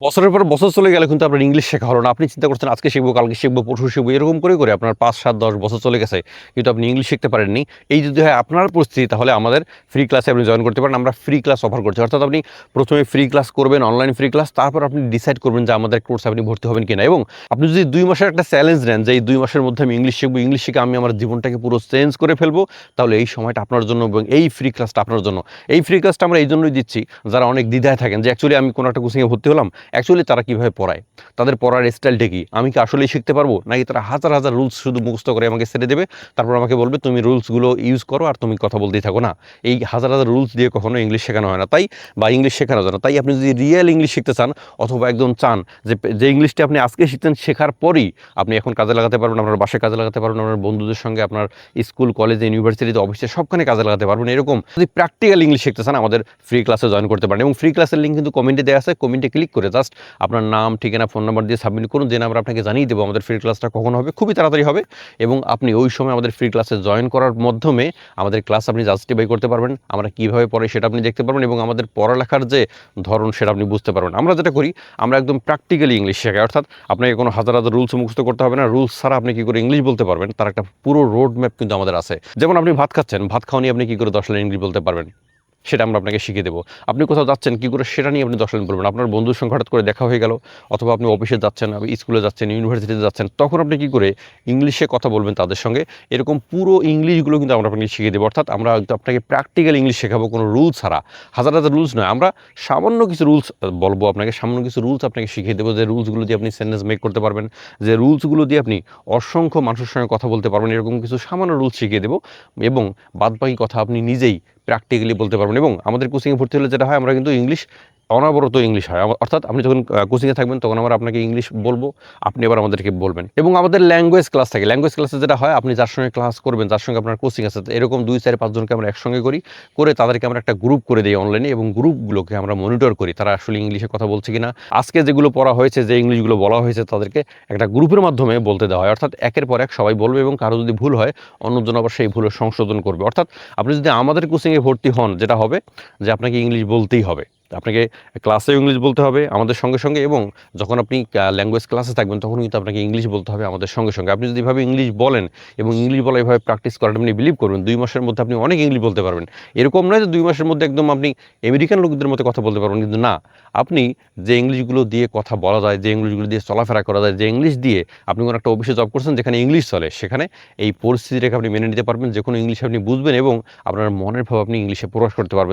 বছরের পর বছর চলে গেলে কিন্তু আপনার ইংলিশ শেখা হলো না। আপনি চিন্তা করছেন আজকে শিখবো, কালকে শিখবো, পরশু শিখবো। এরকম করে আপনার ৫, ৭, ১০ বছর চলে গেছে। কিন্তু আপনি ইংলিশ শিখতে পারেননি। এই যদি হয় আপনার পরিস্থিতি তাহলে আমাদের ফ্রি ক্লাসে আপনি জয়েন করতে পারেন। আমরা ফ্রি ক্লাস অফার করছি। অর্থাৎ আপনি ১ম এ ফ্রি ক্লাস করবেন, অনলাইন ফ্রি ক্লাস। তারপর আপনি ডিসাইড করবেন যে আমাদের কোর্সে আপনি ভর্তি হবেন কিনা। এবং আপনি যদি ২ মাসের একটা চ্যালেঞ্জ নেন যে এই ২ মাসের মধ্যে আমি ইংলিশ শিখবো, ইংলিশ শিখে আমি আমার জীবনটাকে পুরো চেঞ্জ করে ফেলবো, তাহলে এই সময়টা আপনার জন্য এবং এই ফ্রি ক্লাসটা আপনার জন্য। এই ফ্রি ক্লাসটা আমরা এইজন্যই দিচ্ছি যারা অনেক দ্বিধায় থাকেন যে অ্যাকচুয়ালি আমি কোনো একটা কোচিংয়ে ভর্তি হলাম। অ্যাকচুয়ালি তারা কিভাবে পড়ায়? তাদের পড়ার স্টাইলটা কি? আমি কি আসলেই শিখতে পারবো? নাকি তারা হাজার, হাজার রুলস শুধু মুখস্থ করে আমাকে ছেড়ে দেবে। তারপর আমাকে বলবে তুমি রুলসগুলো ইউজ করো আর তুমি কথা বলতেই থাকো। না। এই হাজার, হাজার রুলস দিয়ে কখনো ইংলিশ শেখানো হয় না। তাই বা ইংলিশ শেখানো যায় না। তাই আপনি যদি রিয়েল ইংলিশ শিখতে চান অথবা একদম চান যে ইংলিশটা আপনি আজকে শিখতেন শেখার পরই আপনি এখন কাজে লাগাতে পারবেন, আপনার বাসায় কাজে লাগাতে পারবেন, আপনার বন্ধুদের সঙ্গে, আপনার স্কুল, কলেজে, ইউনিভার্সিটিতে, অফিসে সবখানে কাজে লাগাতে পারবেন। এরকম যদি প্র্যাকটিক্যাল ইংলিশ শিখতে চান আমাদের ফ্রি ক্লাসে জয়েন করতে পারেন। এবং ফ্রি ক্লাসের লিঙ্ক কিন্তু কমেন্টে দেওয়া আছে। কমেন্টে ক্লিক করে জাস্ট আপনার নাম, ঠিকানা, ফোন নাম্বার দিয়ে সাবমিট করুন। দেন আমরা আপনাকে জানিয়ে দেবো আমাদের ফ্রি ক্লাসটা কখন হবে। খুবই তাড়াতাড়ি হবে এবং আপনি ওই সময় আমাদের ফ্রি ক্লাসে জয়েন করার মাধ্যমে আমাদের ক্লাস আপনি জাস্টিফাই করতে পারবেন। আমরা কীভাবে পড়াই সেটা আপনি দেখতে পারবেন এবং আমাদের পড়ালেখার যে ধরন সেটা আপনি বুঝতে পারবেন। আমরা যেটা করি আমরা একদম প্র্যাকটিক্যালি ইংলিশ শেখাই। অর্থাৎ আপনাকে কোনো হাজার, হাজার রুলস মুখস্থ করতে হবে না। রুলস ছাড়া আপনি কী করে ইংলিশ বলতে পারবেন তার একটা পুরো রোড ম্যাপ কিন্তু আমাদের আছে। যেমন আপনি ভাত খাচ্ছেন, ভাত খাওয়া নিয়ে আপনি কী করে ১০ লাইন ইংলিশ বলতে পারবেন? সেটা আমরা আপনাকে শিখিয়ে দেবো। আপনি কোথাও যাচ্ছেন কী করে সেটা নিয়ে আপনি ১০ লাইন বলবেন। আপনার বন্ধুর সঙ্গে হঠাৎ করে দেখা হয়ে গেল অথবা আপনি অফিসে যাচ্ছেন, স্কুলে যাচ্ছেন, ইউনিভার্সিটিতে যাচ্ছেন, তখন আপনি কী করে ইংলিশে কথা বলবেন তাদের সঙ্গে। এরকম পুরো ইংলিশগুলো কিন্তু আমরা আপনাকে শিখিয়ে দেবো। অর্থাৎ আমরা আপনাকে প্র্যাকটিক্যাল ইংলিশ শেখাবো কোনো রুলস ছাড়া। হাজার, হাজার রুলস নয়। আমরা সামান্য কিছু রুলস বলবো আপনাকে, সামান্য কিছু রুলস আপনাকে শিখিয়ে দেবো যে রুলসগুলো দিয়ে আপনি সেন্টেন্স মেক করতে পারবেন, যে রুলসগুলো দিয়ে আপনি অসংখ্য মানুষের সঙ্গে কথা বলতে পারবেন। এরকম কিছু সামান্য রুলস শিখিয়ে দেবো এবং বাদবাকি কথা আপনি নিজেই প্র্যাকটিক্যালি বলতে পারবেন। এবং আমাদের কোচিংয়ে ভর্তি হলে যেটা হয় আমরা কিন্তু ইংলিশ অনবরত ইংলিশ হয়। অর্থাৎ আপনি যখন কোচিংয়ে থাকবেন তখন আমরা আপনাকে ইংলিশ বলবো, আপনি আবার আমাদেরকে বলবেন। এবং আমাদের ল্যাঙ্গুয়েজ ক্লাস থাকে। ল্যাঙ্গুয়েজ ক্লাসে যেটা হয় আপনি যার সঙ্গে ক্লাস করবেন, যার সঙ্গে আপনার কোচিং আছে, এরকম ২, ৪, ৫ জনকে আমরা একসঙ্গে করি। করে তাদেরকে আমরা একটা গ্রুপ করে দেই অনলাইনে এবং গ্রুপগুলোকে আমরা মনিটর করি তারা আসলে ইংলিশে কথা বলছে কিনা। আজকে যেগুলো পড়া হয়েছে, যে ইংলিশগুলো বলা হয়েছে তাদেরকে একটা গ্রুপের মাধ্যমে বলতে দেওয়া হয়। অর্থাৎ একের পর এক সবাই বলবে এবং কারো যদি ভুল হয় অন্যজন আবার সেই ভুলের সংশোধন করবে। অর্থাৎ আপনি যদি আমাদের কোচিংয়ে ভর্তি হন যেটা হবে যে আপনাকে ইংলিশ বলতেই হবে। আপনাকে ক্লাসেও ইংলিশ বলতে হবে আমাদের সঙ্গে, সঙ্গে এবং যখন আপনি ল্যাঙ্গুয়েজ ক্লাসে থাকবেন তখন কিন্তু আপনাকে ইংলিশ বলতে হবে আমাদের সঙ্গে, সঙ্গে। আপনি যদি এভাবে ইংলিশ বলেন এবং ইংলিশ বলা এভাবে প্র্যাকটিস করেন আপনি বিলিভ করবেন ২ মাসের মধ্যে আপনি অনেক ইংলিশ বলতে পারবেন। এরকম নয় যে ২ মাসের মধ্যে একদম আপনি আমেরিকান লোকদের মতো কথা বলতে পারবেন, কিন্তু না। আপনি যে ইংলিশগুলো দিয়ে কথা বলা যায়, যে ইংলিশগুলো দিয়ে চলাফেরা করা যায়, যে ইংলিশ দিয়ে আপনি কোনো একটা অফিসে জব করছেন যেখানে ইংলিশ চলে, সেখানে এই পরিস্থিতিটাকে আপনি মেনে নিতে পারবেন। যেকোনো ইংলিশ আপনি বুঝবেন এবং আপনার মনের ভাব আপনি ইংলিশে প্রকাশ করতে পারবেন।